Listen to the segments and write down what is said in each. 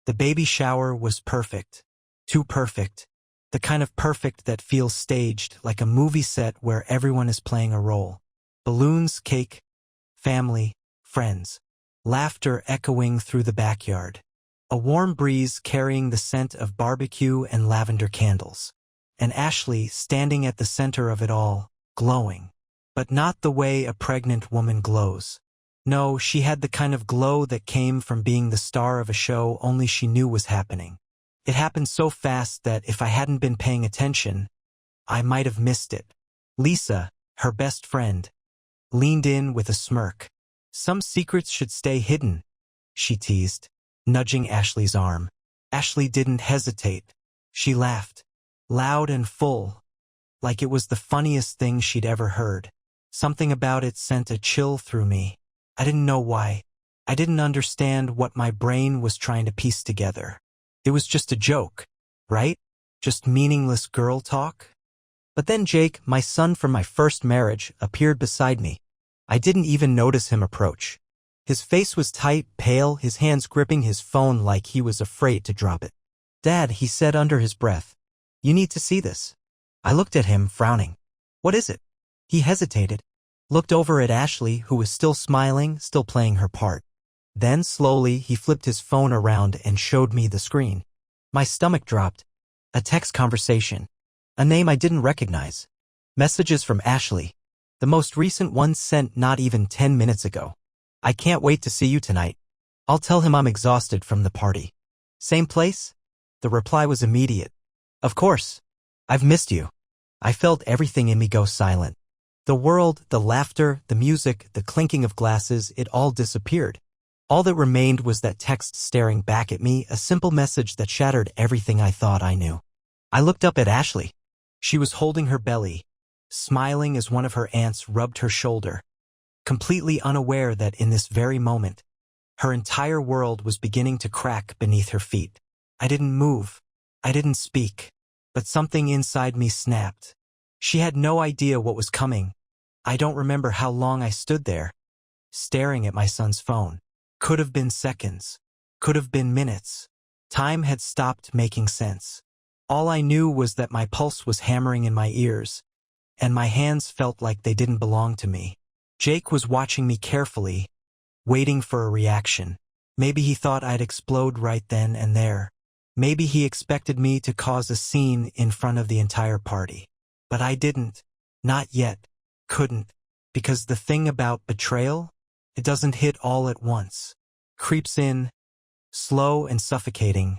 The baby shower was perfect. Too perfect. The kind of perfect that feels staged, like a movie set where everyone is playing a role. Balloons, cake, family, friends. Laughter echoing through the backyard. A warm breeze carrying the scent of barbecue and lavender candles. And Ashley standing at the center of it all, glowing. But not the way a pregnant woman glows. No, she had the kind of glow that came from being the star of a show only she knew was happening. It happened so fast that if I hadn't been paying attention, I might have missed it. Lisa, her best friend, leaned in with a smirk. Some secrets should stay hidden, she teased, nudging Ashley's arm. Ashley didn't hesitate. She laughed, loud and full, like it was the funniest thing she'd ever heard. Something about it sent a chill through me. I didn't know why. I didn't understand what my brain was trying to piece together. It was just a joke, right? Just meaningless girl talk? But then Jake, my son from my first marriage, appeared beside me. I didn't even notice him approach. His face was tight, pale, his hands gripping his phone like he was afraid to drop it. "Dad," he said under his breath, "you need to see this." I looked at him, frowning. "What is it?" He hesitated, looked over at Ashley, who was still smiling, still playing her part. Then, slowly, he flipped his phone around and showed me the screen. My stomach dropped. A text conversation. A name I didn't recognize. Messages from Ashley. The most recent one sent not even 10 minutes ago. "I can't wait to see you tonight. I'll tell him I'm exhausted from the party." "Same place?" The reply was immediate. "Of course. I've missed you." I felt everything in me go silent. The world, the laughter, the music, the clinking of glasses, it all disappeared. All that remained was that text staring back at me, a simple message that shattered everything I thought I knew. I looked up at Ashley. She was holding her belly, smiling as one of her aunts rubbed her shoulder, completely unaware that in this very moment, her entire world was beginning to crack beneath her feet. I didn't move. I didn't speak. But something inside me snapped. She had no idea what was coming. I don't remember how long I stood there, staring at my son's phone. Could have been seconds. Could have been minutes. Time had stopped making sense. All I knew was that my pulse was hammering in my ears, and my hands felt like they didn't belong to me. Jake was watching me carefully, waiting for a reaction. Maybe he thought I'd explode right then and there. Maybe he expected me to cause a scene in front of the entire party. But I didn't. Not yet. Couldn't. Because the thing about betrayal, it doesn't hit all at once. Creeps in, slow and suffocating,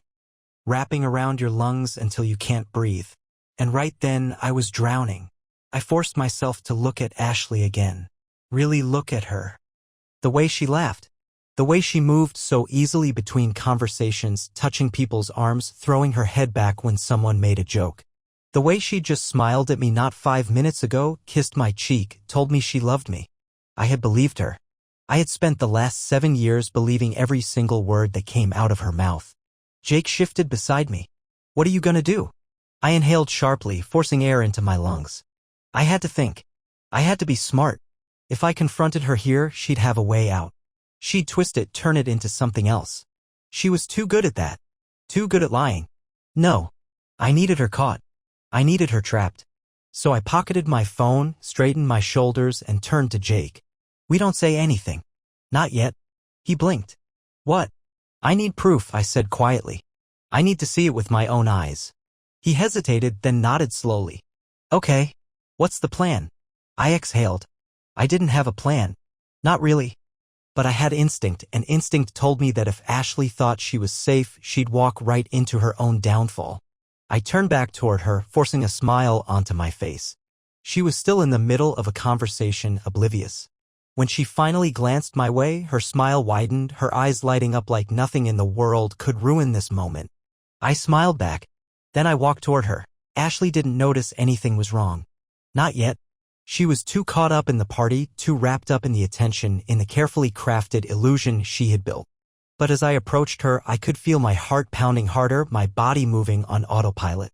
wrapping around your lungs until you can't breathe. And right then, I was drowning. I forced myself to look at Ashley again. Really look at her. The way she laughed. The way she moved so easily between conversations, touching people's arms, throwing her head back when someone made a joke. The way she just smiled at me not 5 minutes ago, kissed my cheek, told me she loved me. I had believed her. I had spent the last 7 years believing every single word that came out of her mouth. Jake shifted beside me. "What are you gonna do?" I inhaled sharply, forcing air into my lungs. I had to think. I had to be smart. If I confronted her here, she'd have a way out. She'd twist it, turn it into something else. She was too good at that. Too good at lying. No. I needed her caught. I needed her trapped. So I pocketed my phone, straightened my shoulders, and turned to Jake. "We don't say anything." "Not yet." He blinked. "What?" "I need proof," I said quietly. "I need to see it with my own eyes." He hesitated, then nodded slowly. "Okay. What's the plan?" I exhaled. I didn't have a plan. Not really. But I had instinct, and instinct told me that if Ashley thought she was safe, she'd walk right into her own downfall. I turned back toward her, forcing a smile onto my face. She was still in the middle of a conversation, oblivious. When she finally glanced my way, her smile widened, her eyes lighting up like nothing in the world could ruin this moment. I smiled back. Then I walked toward her. Ashley didn't notice anything was wrong. Not yet. She was too caught up in the party, too wrapped up in the attention, in the carefully crafted illusion she had built. But as I approached her, I could feel my heart pounding harder, my body moving on autopilot.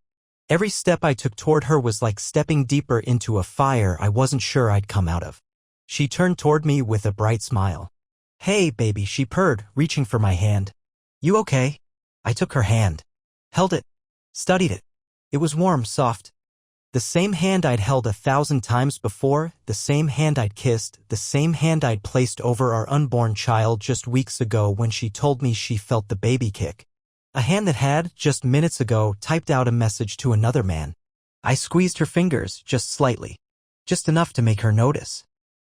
Every step I took toward her was like stepping deeper into a fire I wasn't sure I'd come out of. She turned toward me with a bright smile. "Hey, baby," she purred, reaching for my hand. "You okay?" I took her hand, held it, studied it. It was warm, soft. The same hand I'd held 1,000 times before, the same hand I'd kissed, the same hand I'd placed over our unborn child just weeks ago when she told me she felt the baby kick. A hand that had, just minutes ago, typed out a message to another man. I squeezed her fingers, just slightly. Just enough to make her notice.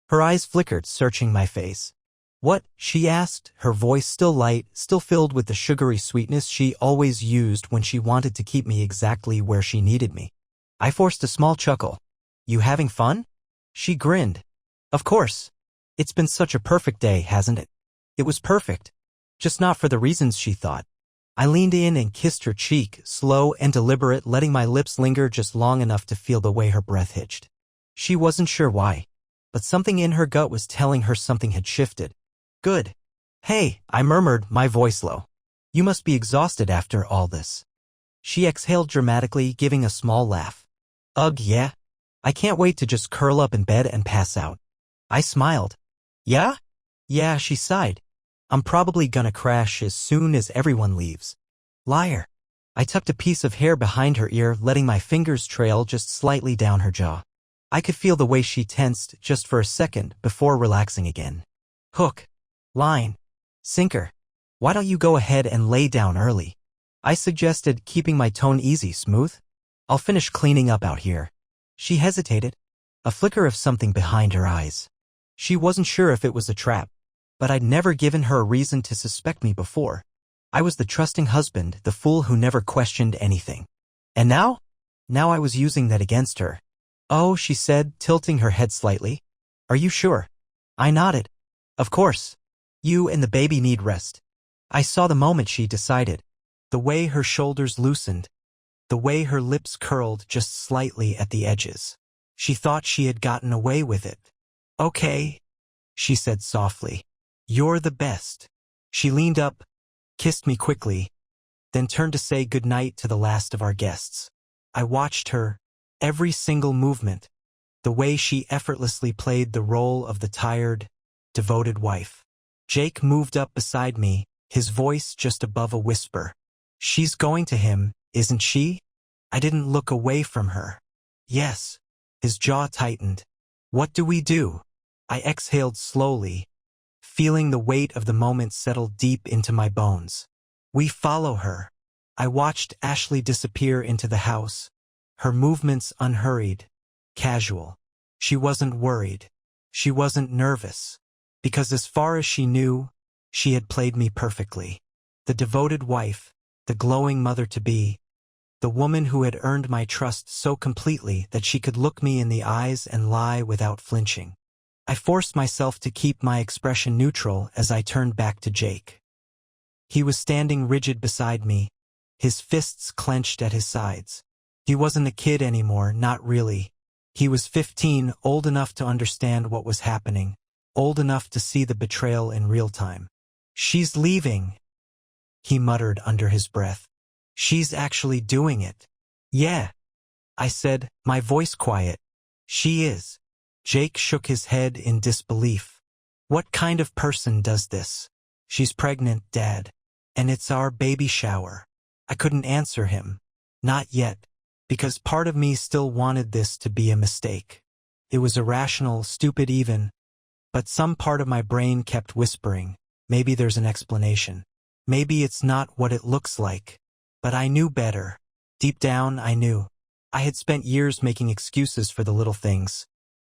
Her eyes flickered, searching my face. "What?" she asked, her voice still light, still filled with the sugary sweetness she always used when she wanted to keep me exactly where she needed me. I forced a small chuckle. "You having fun?" She grinned. "Of course. It's been such a perfect day, hasn't it?" It was perfect. Just not for the reasons she thought. I leaned in and kissed her cheek, slow and deliberate, letting my lips linger just long enough to feel the way her breath hitched. She wasn't sure why, but something in her gut was telling her something had shifted. "Good. Hey," I murmured, my voice low. "You must be exhausted after all this." She exhaled dramatically, giving a small laugh. "Ugh, yeah. I can't wait to just curl up in bed and pass out." I smiled. "Yeah?" "Yeah," she sighed. "I'm probably gonna crash as soon as everyone leaves." Liar. I tucked a piece of hair behind her ear, letting my fingers trail just slightly down her jaw. I could feel the way she tensed just for a second before relaxing again. Hook. Line. Sinker. "Why don't you go ahead and lay down early?" I suggested, keeping my tone easy, smooth. "I'll finish cleaning up out here." She hesitated, a flicker of something behind her eyes. She wasn't sure if it was a trap, but I'd never given her a reason to suspect me before. I was the trusting husband, the fool who never questioned anything. And now? Now I was using that against her. "Oh," she said, tilting her head slightly. "Are you sure?" I nodded. "Of course. You and the baby need rest." I saw the moment she decided. The way her shoulders loosened. The way her lips curled just slightly at the edges. She thought she had gotten away with it. "Okay," she said softly. "You're the best." She leaned up, kissed me quickly, then turned to say goodnight to the last of our guests. I watched her, every single movement, the way she effortlessly played the role of the tired, devoted wife. Jake moved up beside me, his voice just above a whisper. "She's going to him, isn't she?" I didn't look away from her. "Yes." His jaw tightened. "What do we do?" I exhaled slowly, feeling the weight of the moment settle deep into my bones. "We follow her." I watched Ashley disappear into the house, her movements unhurried, casual. She wasn't worried. She wasn't nervous. Because as far as she knew, she had played me perfectly. The devoted wife, the glowing mother-to-be, the woman who had earned my trust so completely that she could look me in the eyes and lie without flinching. I forced myself to keep my expression neutral as I turned back to Jake. He was standing rigid beside me, his fists clenched at his sides. He wasn't a kid anymore, not really. He was 15, old enough to understand what was happening, old enough to see the betrayal in real time. "She's leaving," he muttered under his breath. "She's actually doing it." "Yeah," I said, my voice quiet. "She is." Jake shook his head in disbelief. "What kind of person does this?" "She's pregnant, Dad. And it's our baby shower." I couldn't answer him. Not yet. Because part of me still wanted this to be a mistake. It was irrational, stupid even. But some part of my brain kept whispering, maybe there's an explanation. Maybe it's not what it looks like. But I knew better. Deep down, I knew. I had spent years making excuses for the little things.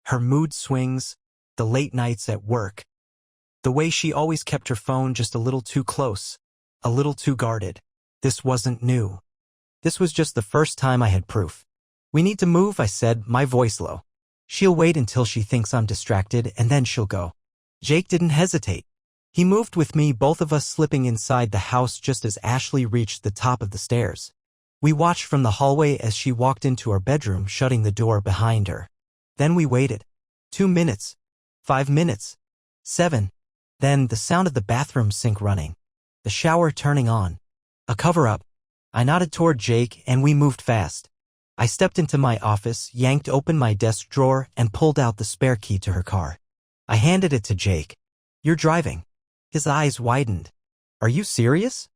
Her mood swings, the late nights at work. The way she always kept her phone just a little too close, a little too guarded. This wasn't new. This was just the first time I had proof. "We need to move," I said, my voice low. "She'll wait until she thinks I'm distracted, and then she'll go." Jake didn't hesitate. He moved with me, both of us slipping inside the house just as Ashley reached the top of the stairs. We watched from the hallway as she walked into our bedroom, shutting the door behind her. Then we waited. 2 minutes. 5 minutes. 7. Then the sound of the bathroom sink running. The shower turning on. A cover-up. I nodded toward Jake, and we moved fast. I stepped into my office, yanked open my desk drawer, and pulled out the spare key to her car. I handed it to Jake. "You're driving." His eyes widened. "Are you serious?"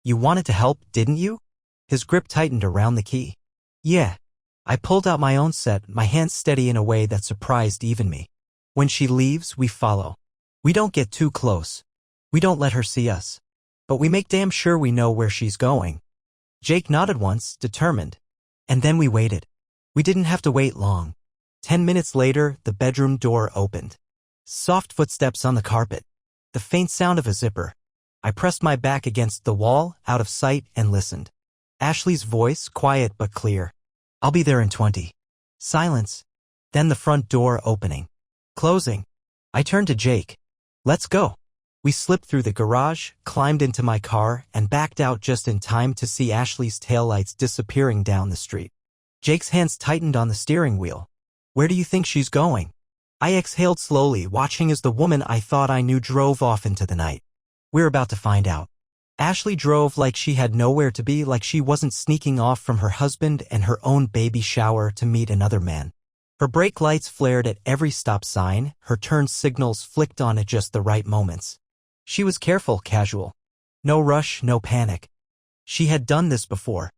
You wanted to help, didn't you? His grip tightened around the key. Yeah. I pulled out my own set, my hands steady in a way that surprised even me. When she leaves, we follow. We don't get too close. We don't let her see us. But we make damn sure we know where she's going. Jake nodded once, determined. And then we waited. We didn't have to wait long. 10 minutes later, the bedroom door opened. Soft footsteps on the carpet. The faint sound of a zipper. I pressed my back against the wall, out of sight, and listened. Ashley's voice, quiet but clear. I'll be there in 20. Silence. Then the front door opening. Closing. I turned to Jake. Let's go. We slipped through the garage, climbed into my car, and backed out just in time to see Ashley's taillights disappearing down the street. Jake's hands tightened on the steering wheel. Where do you think she's going? I exhaled slowly, watching as the woman I thought I knew drove off into the night. We're about to find out. Ashley drove like she had nowhere to be, like she wasn't sneaking off from her husband and her own baby shower to meet another man. Her brake lights flared at every stop sign, her turn signals flicked on at just the right moments. She was careful, casual. No rush, no panic. She had done this before.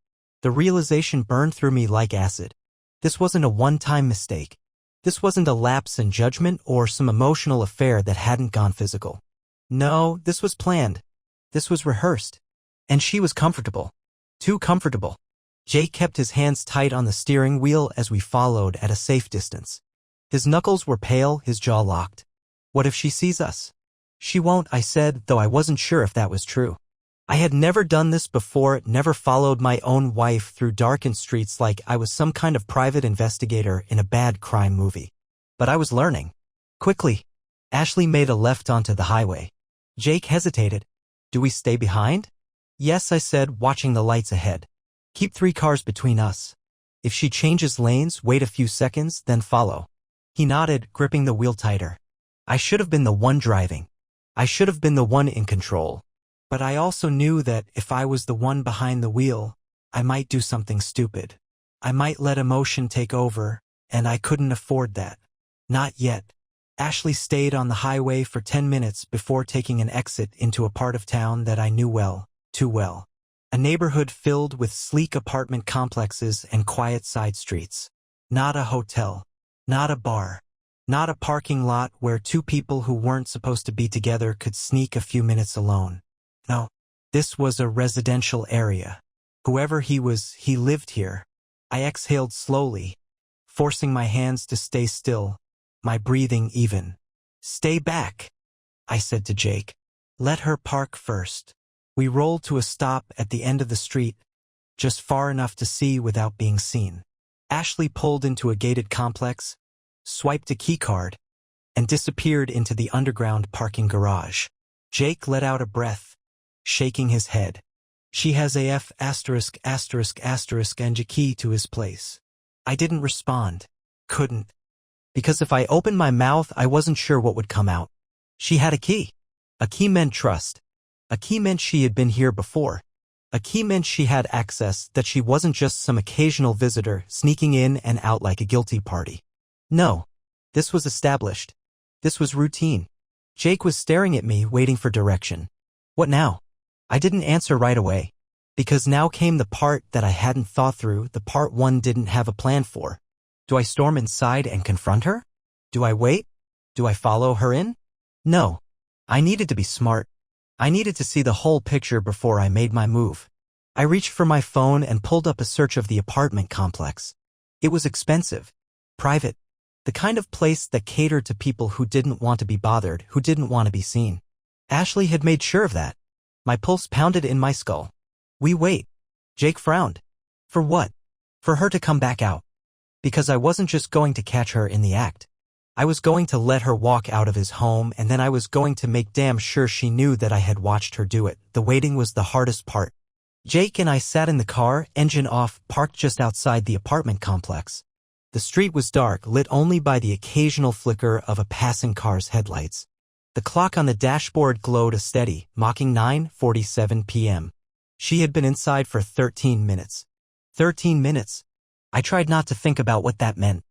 The realization burned through me like acid. This wasn't a one-time mistake. This wasn't a lapse in judgment or some emotional affair that hadn't gone physical. No, this was planned. This was rehearsed. And she was comfortable. Too comfortable. Jake kept his hands tight on the steering wheel as we followed at a safe distance. His knuckles were pale, his jaw locked. What if she sees us? She won't, I said, though I wasn't sure if that was true. I had never done this before, never followed my own wife through darkened streets like I was some kind of private investigator in a bad crime movie. But I was learning. Quickly. Ashley made a left onto the highway. Jake hesitated. Do we stay behind? Yes, I said, watching the lights ahead. Keep 3 cars between us. If she changes lanes, wait a few seconds, then follow. He nodded, gripping the wheel tighter. I should have been the one driving. I should have been the one in control. But I also knew that if I was the one behind the wheel, I might do something stupid. I might let emotion take over, and I couldn't afford that. Not yet. Ashley stayed on the highway for 10 minutes before taking an exit into a part of town that I knew well, too well. A neighborhood filled with sleek apartment complexes and quiet side streets. Not a hotel. Not a bar. Not a parking lot where 2 people who weren't supposed to be together could sneak a few minutes alone. No, this was a residential area. Whoever he was, he lived here. I exhaled slowly, forcing my hands to stay still, my breathing even. Stay back, I said to Jake. Let her park first. We rolled to a stop at the end of the street, just far enough to see without being seen. Ashley pulled into a gated complex, swiped a keycard, and disappeared into the underground parking garage. Jake let out a breath, shaking his head. She has a F*** and a key to his place. I didn't respond. Couldn't. Because if I opened my mouth, I wasn't sure what would come out. She had a key. A key meant trust. A key meant she had been here before. A key meant she had access, that she wasn't just some occasional visitor sneaking in and out like a guilty party. No. This was established. This was routine. Jake was staring at me, waiting for direction. What now? I didn't answer right away. Because now came the part that I hadn't thought through, the part one didn't have a plan for. Do I storm inside and confront her? Do I wait? Do I follow her in? No. I needed to be smart. I needed to see the whole picture before I made my move. I reached for my phone and pulled up a search of the apartment complex. It was expensive. Private. The kind of place that catered to people who didn't want to be bothered, who didn't want to be seen. Ashley had made sure of that. My pulse pounded in my skull. We wait. Jake frowned. For what? For her to come back out. Because I wasn't just going to catch her in the act. I was going to let her walk out of his home, and then I was going to make damn sure she knew that I had watched her do it. The waiting was the hardest part. Jake and I sat in the car, engine off, parked just outside the apartment complex. The street was dark, lit only by the occasional flicker of a passing car's headlights. The clock on the dashboard glowed a steady, mocking 9:47 p.m. She had been inside for 13 minutes. 13 minutes. I tried not to think about what that meant.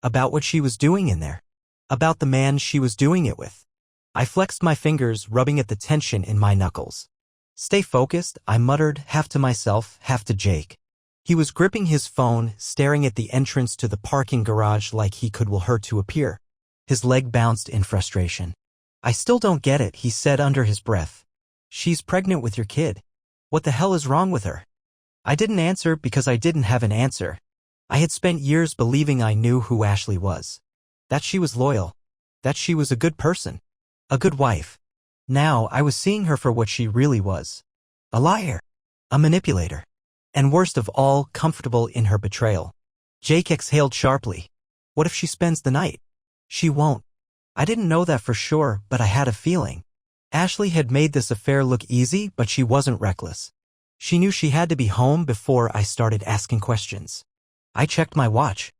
About what she was doing in there. About the man she was doing it with. I flexed my fingers, rubbing at the tension in my knuckles. Stay focused, I muttered, half to myself, half to Jake. He was gripping his phone, staring at the entrance to the parking garage like he could will her to appear. His leg bounced in frustration. I still don't get it, he said under his breath. She's pregnant with your kid. What the hell is wrong with her? I didn't answer because I didn't have an answer. I had spent years believing I knew who Ashley was. That she was loyal. That she was a good person. A good wife. Now I was seeing her for what she really was. A liar. A manipulator. And worst of all, comfortable in her betrayal. Jake exhaled sharply. What if she spends the night? She won't. I didn't know that for sure, but I had a feeling. Ashley had made this affair look easy, but she wasn't reckless. She knew she had to be home before I started asking questions. I checked my watch.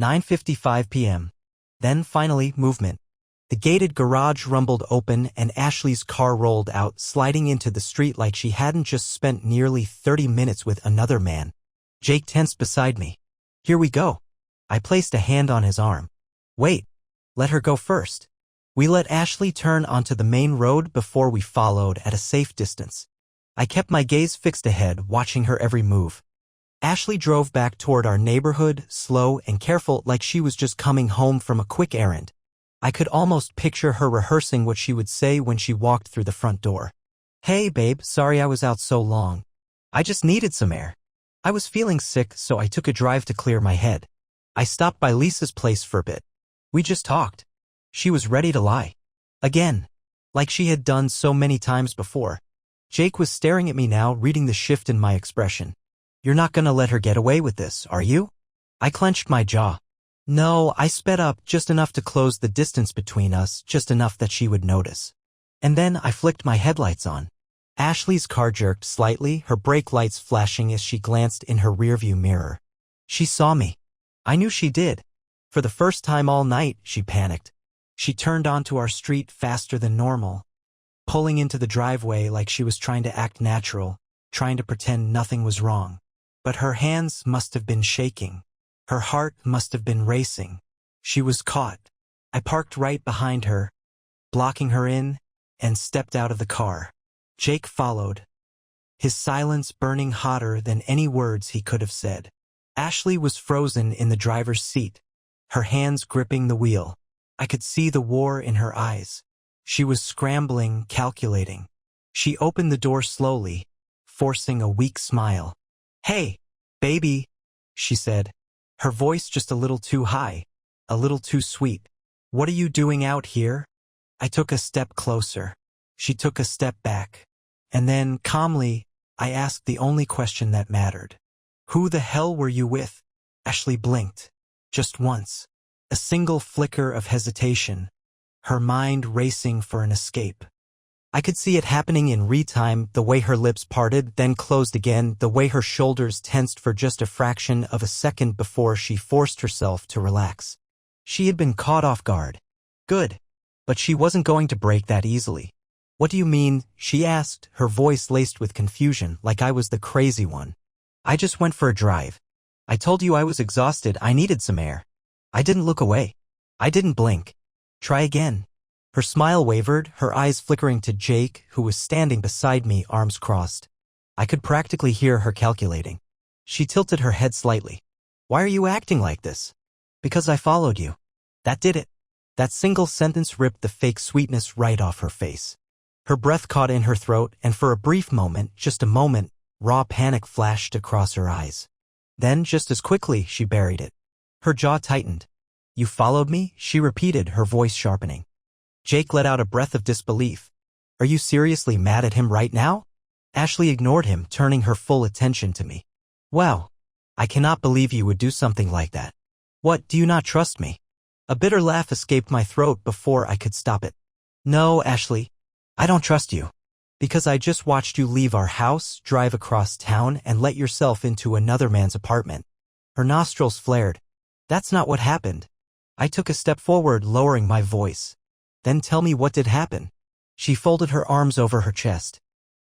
9:55 p.m. Then finally, movement. The gated garage rumbled open and Ashley's car rolled out, sliding into the street like she hadn't just spent nearly 30 minutes with another man. Jake tensed beside me. Here we go. I placed a hand on his arm. Wait. Let her go first. We let Ashley turn onto the main road before we followed at a safe distance. I kept my gaze fixed ahead, watching her every move. Ashley drove back toward our neighborhood, slow and careful, like she was just coming home from a quick errand. I could almost picture her rehearsing what she would say when she walked through the front door. Hey babe, sorry I was out so long. I just needed some air. I was feeling sick, so I took a drive to clear my head. I stopped by Lisa's place for a bit. We just talked. She was ready to lie. Again. Like she had done so many times before. Jake was staring at me now, reading the shift in my expression. You're not gonna let her get away with this, are you? I clenched my jaw. No, I sped up just enough to close the distance between us, just enough that she would notice. And then I flicked my headlights on. Ashley's car jerked slightly, her brake lights flashing as she glanced in her rearview mirror. She saw me. I knew she did. For the first time all night, she panicked. She turned onto our street faster than normal, pulling into the driveway like she was trying to act natural, trying to pretend nothing was wrong. But her hands must have been shaking. Her heart must have been racing. She was caught. I parked right behind her, blocking her in, and stepped out of the car. Jake followed, his silence burning hotter than any words he could have said. Ashley was frozen in the driver's seat, her hands gripping the wheel. I could see the war in her eyes. She was scrambling, calculating. She opened the door slowly, forcing a weak smile. Hey, baby, she said. Her voice just a little too high, a little too sweet. What are you doing out here? I took a step closer. She took a step back. And then, calmly, I asked the only question that mattered. Who the hell were you with? Ashley blinked. Just once. A single flicker of hesitation. Her mind racing for an escape. I could see it happening in real-time, the way her lips parted, then closed again, the way her shoulders tensed for just a fraction of a second before she forced herself to relax. She had been caught off guard. Good. But she wasn't going to break that easily. What do you mean? She asked, her voice laced with confusion, like I was the crazy one. I just went for a drive. I told you I was exhausted, I needed some air. I didn't look away. I didn't blink. Try again. Her smile wavered, her eyes flickering to Jake, who was standing beside me, arms crossed. I could practically hear her calculating. She tilted her head slightly. Why are you acting like this? Because I followed you. That did it. That single sentence ripped the fake sweetness right off her face. Her breath caught in her throat, and for a brief moment, just a moment, raw panic flashed across her eyes. Then, just as quickly, she buried it. Her jaw tightened. You followed me? She repeated, her voice sharpening. Jake let out a breath of disbelief. Are you seriously mad at him right now? Ashley ignored him, turning her full attention to me. Wow. I cannot believe you would do something like that. What, do you not trust me? A bitter laugh escaped my throat before I could stop it. No, Ashley. I don't trust you. Because I just watched you leave our house, drive across town, and let yourself into another man's apartment. Her nostrils flared. That's not what happened. I took a step forward, lowering my voice. Then tell me what did happen. She folded her arms over her chest.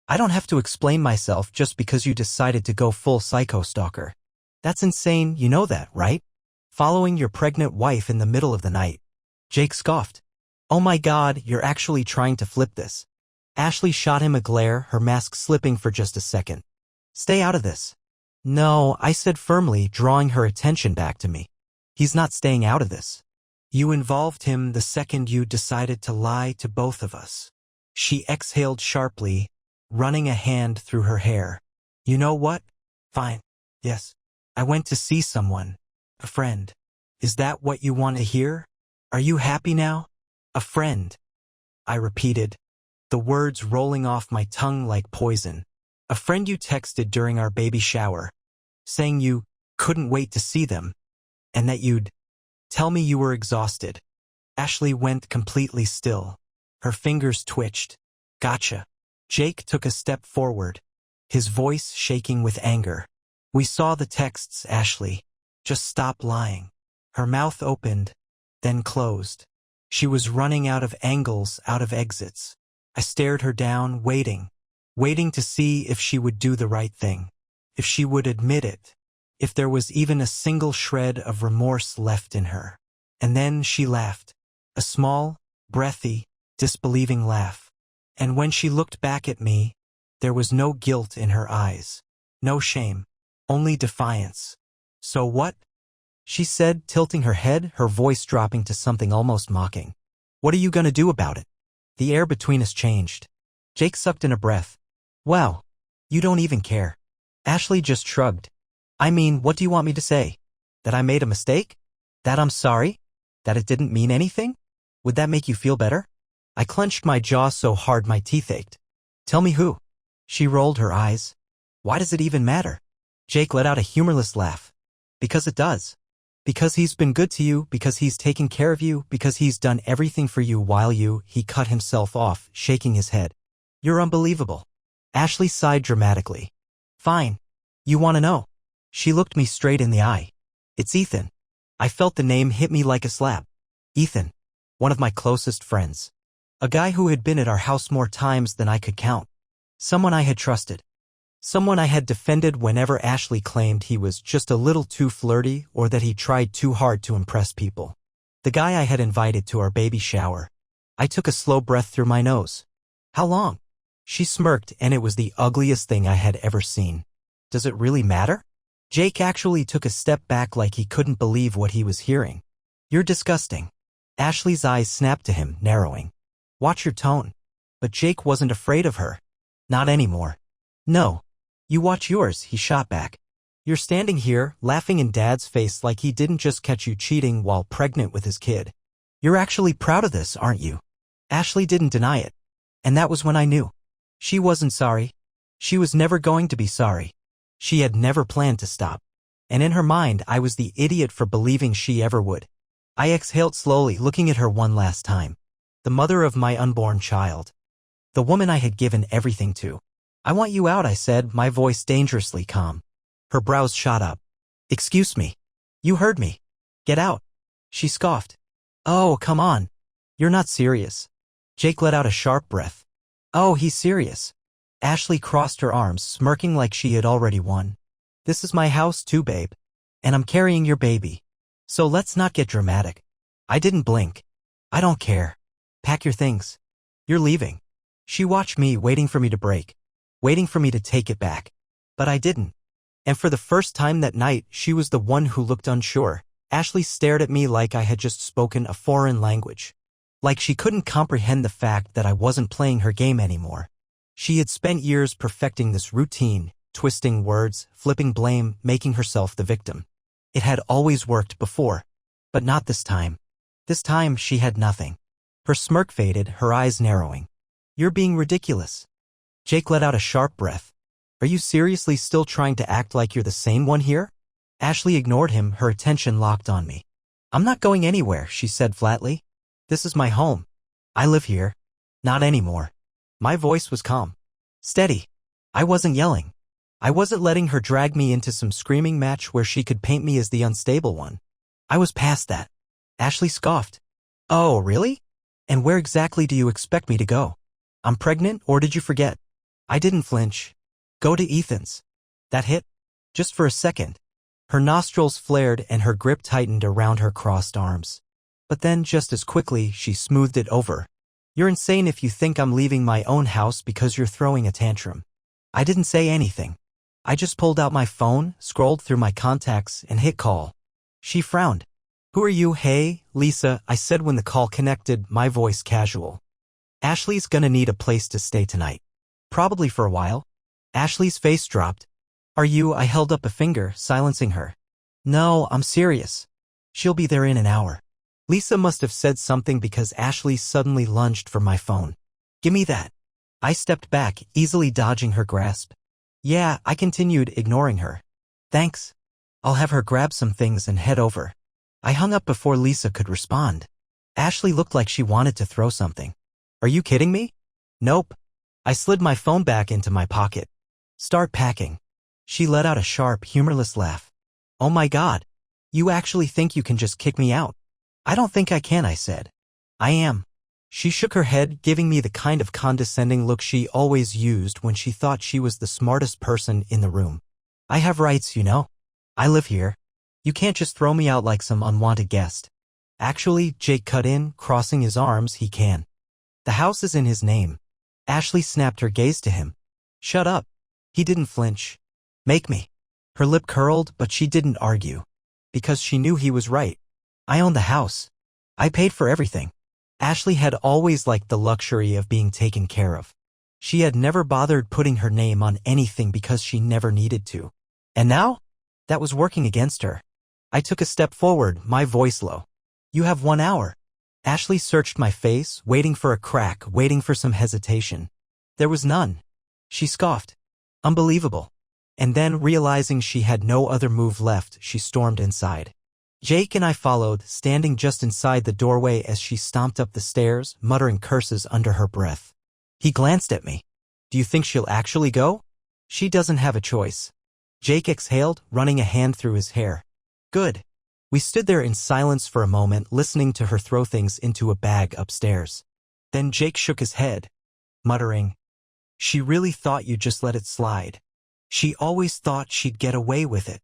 I don't have to explain myself just because you decided to go full psycho stalker. That's insane, you know that, right? Following your pregnant wife in the middle of the night. Jake scoffed. Oh my God, you're actually trying to flip this. Ashley shot him a glare, her mask slipping for just a second. Stay out of this. No, I said firmly, drawing her attention back to me. He's not staying out of this. You involved him the second you decided to lie to both of us. She exhaled sharply, running a hand through her hair. You know what? Fine. Yes. I went to see someone. A friend. Is that what you want to hear? Are you happy now? A friend. I repeated, the words rolling off my tongue like poison. A friend you texted during our baby shower, saying you couldn't wait to see them, and that you'd tell me you were exhausted. Ashley went completely still. Her fingers twitched. Gotcha. Jake took a step forward, his voice shaking with anger. We saw the texts, Ashley. Just stop lying. Her mouth opened, then closed. She was running out of angles, out of exits. I stared her down, waiting to see if she would do the right thing, if she would admit it, if there was even a single shred of remorse left in her. And then she laughed, a small, breathy, disbelieving laugh. And when she looked back at me, there was no guilt in her eyes, no shame, only defiance. So what? She said, tilting her head, her voice dropping to something almost mocking. What are you going to do about it? The air between us changed. Jake sucked in a breath. Wow, you don't even care. Ashley just shrugged. I mean, what do you want me to say? That I made a mistake? That I'm sorry? That it didn't mean anything? Would that make you feel better? I clenched my jaw so hard my teeth ached. Tell me who. She rolled her eyes. Why does it even matter? Jake let out a humorless laugh. Because it does. Because he's been good to you, because he's taken care of you, because he's done everything for you while he cut himself off, shaking his head. You're unbelievable. Ashley sighed dramatically. Fine. You want to know? She looked me straight in the eye. It's Ethan. I felt the name hit me like a slap. Ethan. One of my closest friends. A guy who had been at our house more times than I could count. Someone I had trusted. Someone I had defended whenever Ashley claimed he was just a little too flirty or that he tried too hard to impress people. The guy I had invited to our baby shower. I took a slow breath through my nose. How long? She smirked, and it was the ugliest thing I had ever seen. Does it really matter? Jake actually took a step back like he couldn't believe what he was hearing. You're disgusting. Ashley's eyes snapped to him, narrowing. Watch your tone. But Jake wasn't afraid of her. Not anymore. No. You watch yours, he shot back. You're standing here, laughing in Dad's face like he didn't just catch you cheating while pregnant with his kid. You're actually proud of this, aren't you? Ashley didn't deny it. And that was when I knew. She wasn't sorry. She was never going to be sorry. She had never planned to stop. And in her mind, I was the idiot for believing she ever would. I exhaled slowly, looking at her one last time. The mother of my unborn child. The woman I had given everything to. I want you out, I said, my voice dangerously calm. Her brows shot up. Excuse me. You heard me. Get out. She scoffed. Oh, come on. You're not serious. Jake let out a sharp breath. Oh, he's serious. Ashley crossed her arms, smirking like she had already won. This is my house too, babe. And I'm carrying your baby. So let's not get dramatic. I didn't blink. I don't care. Pack your things. You're leaving. She watched me, waiting for me to break. Waiting for me to take it back. But I didn't. And for the first time that night, she was the one who looked unsure. Ashley stared at me like I had just spoken a foreign language. Like she couldn't comprehend the fact that I wasn't playing her game anymore. She had spent years perfecting this routine, twisting words, flipping blame, making herself the victim. It had always worked before. But not this time. This time she had nothing. Her smirk faded, her eyes narrowing. You're being ridiculous. Jake let out a sharp breath. Are you seriously still trying to act like you're the sane one here? Ashley ignored him, her attention locked on me. I'm not going anywhere, she said flatly. This is my home. I live here. Not anymore. My voice was calm. Steady. I wasn't yelling. I wasn't letting her drag me into some screaming match where she could paint me as the unstable one. I was past that. Ashley scoffed. Oh, really? And where exactly do you expect me to go? I'm pregnant, or did you forget? I didn't flinch. Go to Ethan's. That hit? Just for a second. Her nostrils flared and her grip tightened around her crossed arms. But then, just as quickly, she smoothed it over. You're insane if you think I'm leaving my own house because you're throwing a tantrum. I didn't say anything. I just pulled out my phone, scrolled through my contacts, and hit call. She frowned. Who are you? Hey, Lisa, I said when the call connected, my voice casual. Ashley's gonna need a place to stay tonight. Probably for a while. Ashley's face dropped. Are you? I held up a finger, silencing her. No, I'm serious. She'll be there in an hour. Lisa must have said something because Ashley suddenly lunged for my phone. Give me that. I stepped back, easily dodging her grasp. Yeah, I continued, ignoring her. Thanks. I'll have her grab some things and head over. I hung up before Lisa could respond. Ashley looked like she wanted to throw something. Are you kidding me? Nope. I slid my phone back into my pocket. Start packing. She let out a sharp, humorless laugh. Oh my God. You actually think you can just kick me out? I don't think I can, I said. I am. She shook her head, giving me the kind of condescending look she always used when she thought she was the smartest person in the room. I have rights, you know. I live here. You can't just throw me out like some unwanted guest. Actually, Jake cut in, crossing his arms, he can. The house is in his name. Ashley snapped her gaze to him. Shut up. He didn't flinch. Make me. Her lip curled, but she didn't argue. Because she knew he was right. I own the house. I paid for everything. Ashley had always liked the luxury of being taken care of. She had never bothered putting her name on anything because she never needed to. And now? That was working against her. I took a step forward, my voice low. You have 1 hour. Ashley searched my face, waiting for a crack, waiting for some hesitation. There was none. She scoffed. Unbelievable. And then, realizing she had no other move left, she stormed inside. Jake and I followed, standing just inside the doorway as she stomped up the stairs, muttering curses under her breath. He glanced at me. Do you think she'll actually go? She doesn't have a choice. Jake exhaled, running a hand through his hair. Good. We stood there in silence for a moment, listening to her throw things into a bag upstairs. Then Jake shook his head, muttering, She really thought you'd just let it slide. She always thought she'd get away with it.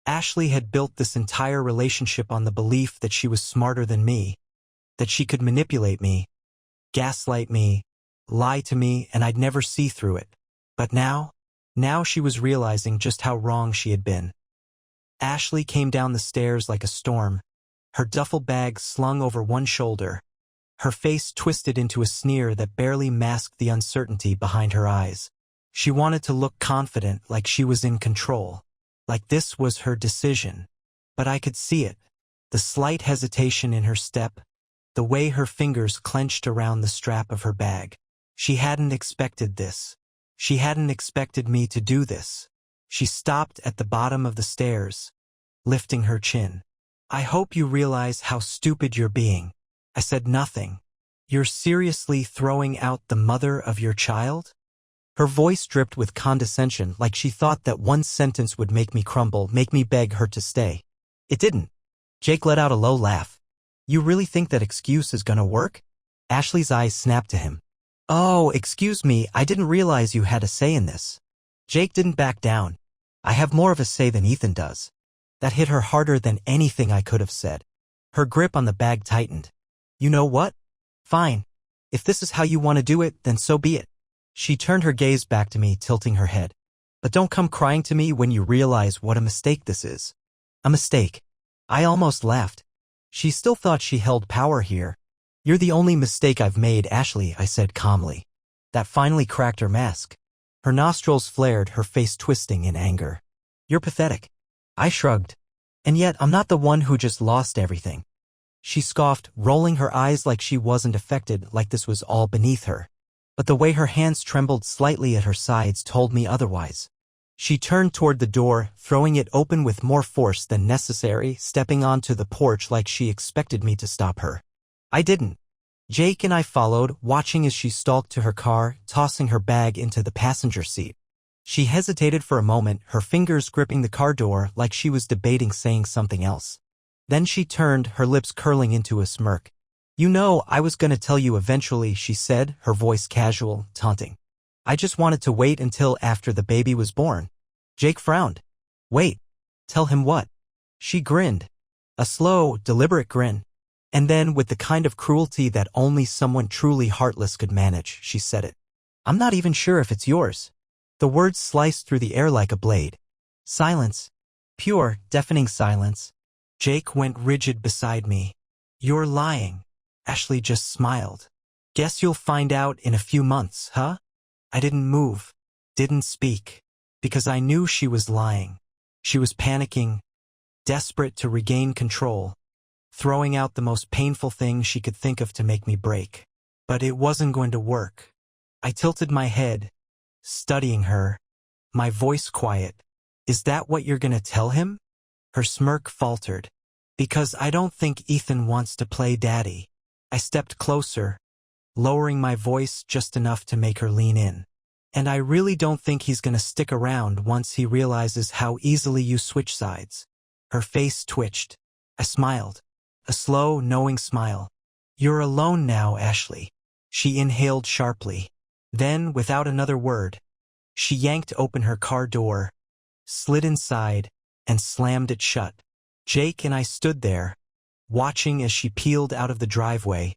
Ashley had built this entire relationship on the belief that she was smarter than me, that she could manipulate me, gaslight me, lie to me, and I'd never see through it. But now she was realizing just how wrong she had been. Ashley came down the stairs like a storm, her duffel bag slung over one shoulder, her face twisted into a sneer that barely masked the uncertainty behind her eyes. She wanted to look confident, like she was in control, like this was her decision. But I could see it, the slight hesitation in her step, the way her fingers clenched around the strap of her bag. She hadn't expected this. She hadn't expected me to do this. She stopped at the bottom of the stairs, lifting her chin. I hope you realize how stupid you're being. I said nothing. You're seriously throwing out the mother of your child? Her voice dripped with condescension, like she thought that one sentence would make me crumble, make me beg her to stay. It didn't. Jake let out a low laugh. You really think that excuse is gonna work? Ashley's eyes snapped to him. Oh, excuse me, I didn't realize you had a say in this. Jake didn't back down. I have more of a say than Ethan does. That hit her harder than anything I could have said. Her grip on the bag tightened. You know what? Fine. If this is how you want to do it, then so be it. She turned her gaze back to me, tilting her head. But don't come crying to me when you realize what a mistake this is. A mistake. I almost laughed. She still thought she held power here. You're the only mistake I've made, Ashley, I said calmly. That finally cracked her mask. Her nostrils flared, her face twisting in anger. You're pathetic. I shrugged. And yet I'm not the one who just lost everything. She scoffed, rolling her eyes like she wasn't affected, like this was all beneath her. But the way her hands trembled slightly at her sides told me otherwise. She turned toward the door, throwing it open with more force than necessary, stepping onto the porch like she expected me to stop her. I didn't. Jake and I followed, watching as she stalked to her car, tossing her bag into the passenger seat. She hesitated for a moment, her fingers gripping the car door like she was debating saying something else. Then she turned, her lips curling into a smirk. You know, I was gonna tell you eventually, she said, her voice casual, taunting. I just wanted to wait until after the baby was born. Jake frowned. Wait. Tell him what? She grinned. A slow, deliberate grin. And then, with the kind of cruelty that only someone truly heartless could manage, she said it. I'm not even sure if it's yours. The words sliced through the air like a blade. Silence. Pure, deafening silence. Jake went rigid beside me. You're lying. Ashley just smiled. Guess you'll find out in a few months, huh? I didn't move. Didn't speak. Because I knew she was lying. She was panicking, desperate to regain control, throwing out the most painful thing she could think of to make me break. But it wasn't going to work. I tilted my head, studying her, my voice quiet. Is that what you're gonna tell him? Her smirk faltered. Because I don't think Ethan wants to play daddy. I stepped closer, lowering my voice just enough to make her lean in. And I really don't think he's gonna stick around once he realizes how easily you switch sides. Her face twitched. I smiled. A slow, knowing smile. You're alone now, Ashley. She inhaled sharply. Then, without another word, she yanked open her car door, slid inside, and slammed it shut. Jake and I stood there, watching as she peeled out of the driveway,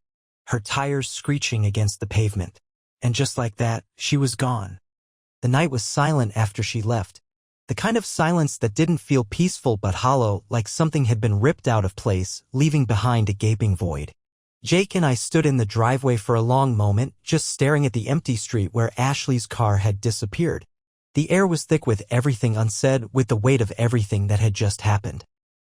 her tires screeching against the pavement. And just like that, she was gone. The night was silent after she left. The kind of silence that didn't feel peaceful but hollow, like something had been ripped out of place, leaving behind a gaping void. Jake and I stood in the driveway for a long moment, just staring at the empty street where Ashley's car had disappeared. The air was thick with everything unsaid, with the weight of everything that had just happened.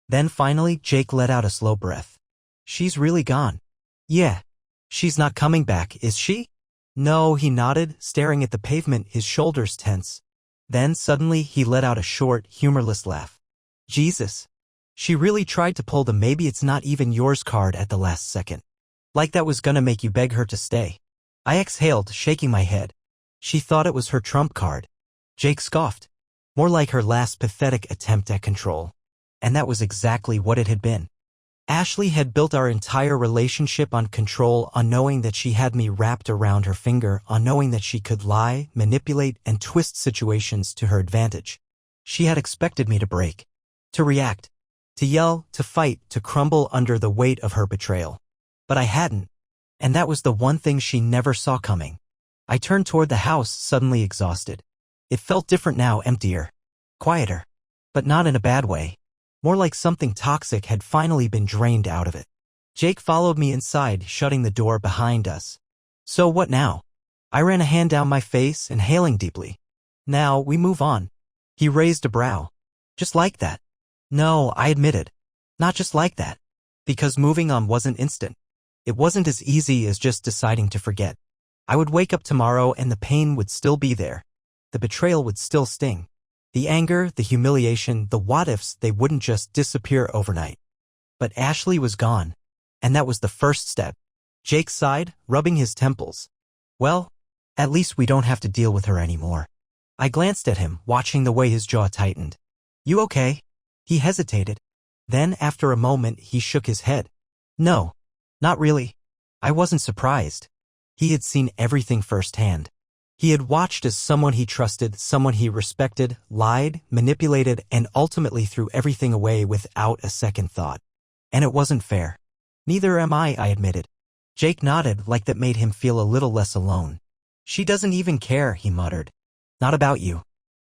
Then finally, Jake let out a slow breath. She's really gone. Yeah. She's not coming back, is she? No, he nodded, staring at the pavement, his shoulders tense. Then suddenly he let out a short, humorless laugh. Jesus. She really tried to pull the maybe it's not even yours card at the last second. Like that was gonna make you beg her to stay. I exhaled, shaking my head. She thought it was her trump card. Jake scoffed. More like her last pathetic attempt at control. And that was exactly what it had been. Ashley had built our entire relationship on control, on knowing that she had me wrapped around her finger, on knowing that she could lie, manipulate, and twist situations to her advantage. She had expected me to break, to react, to yell, to fight, to crumble under the weight of her betrayal. But I hadn't, and that was the one thing she never saw coming. I turned toward the house, suddenly exhausted. It felt different now, emptier, quieter, but not in a bad way. More like something toxic had finally been drained out of it. Jake followed me inside, shutting the door behind us. So what now? I ran a hand down my face, inhaling deeply. Now, we move on. He raised a brow. Just like that. No, I admitted. Not just like that. Because moving on wasn't instant. It wasn't as easy as just deciding to forget. I would wake up tomorrow and the pain would still be there. The betrayal would still sting. The anger, the humiliation, the what-ifs, they wouldn't just disappear overnight. But Ashley was gone. And that was the first step. Jake sighed, rubbing his temples. Well, at least we don't have to deal with her anymore. I glanced at him, watching the way his jaw tightened. You okay? He hesitated. Then, after a moment, he shook his head. No, not really. I wasn't surprised. He had seen everything firsthand. He had watched as someone he trusted, someone he respected, lied, manipulated, and ultimately threw everything away without a second thought. And it wasn't fair. Neither am I admitted. Jake nodded, like that made him feel a little less alone. She doesn't even care, he muttered. Not about you.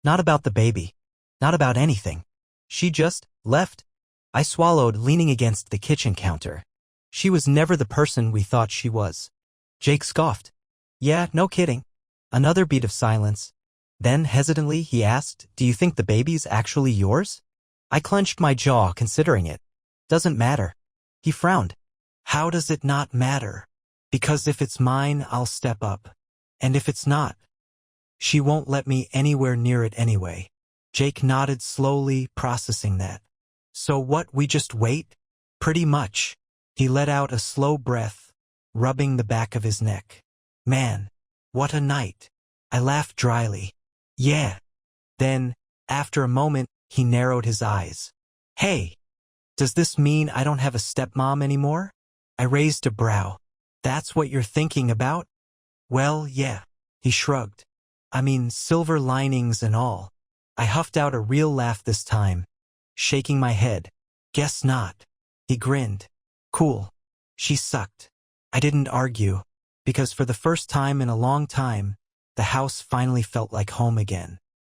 Not about the baby. Not about anything. She just left. I swallowed, leaning against the kitchen counter. She was never the person we thought she was. Jake scoffed. Yeah, no kidding. Another beat of silence. Then, hesitantly, he asked, Do you think the baby's actually yours? I clenched my jaw, considering it. Doesn't matter. He frowned. How does it not matter? Because if it's mine, I'll step up. And if it's not, she won't let me anywhere near it anyway. Jake nodded slowly, processing that. So what, we just wait? Pretty much. He let out a slow breath, rubbing the back of his neck. Man. What a night. I laughed dryly. Yeah. Then, after a moment, he narrowed his eyes. Hey, does this mean I don't have a stepmom anymore? I raised a brow. That's what you're thinking about? Well, yeah. He shrugged. I mean, silver linings and all. I huffed out a real laugh this time, shaking my head. Guess not. He grinned. Cool. She sucked. I didn't argue, because for the first time in a long time, the house finally felt like home again.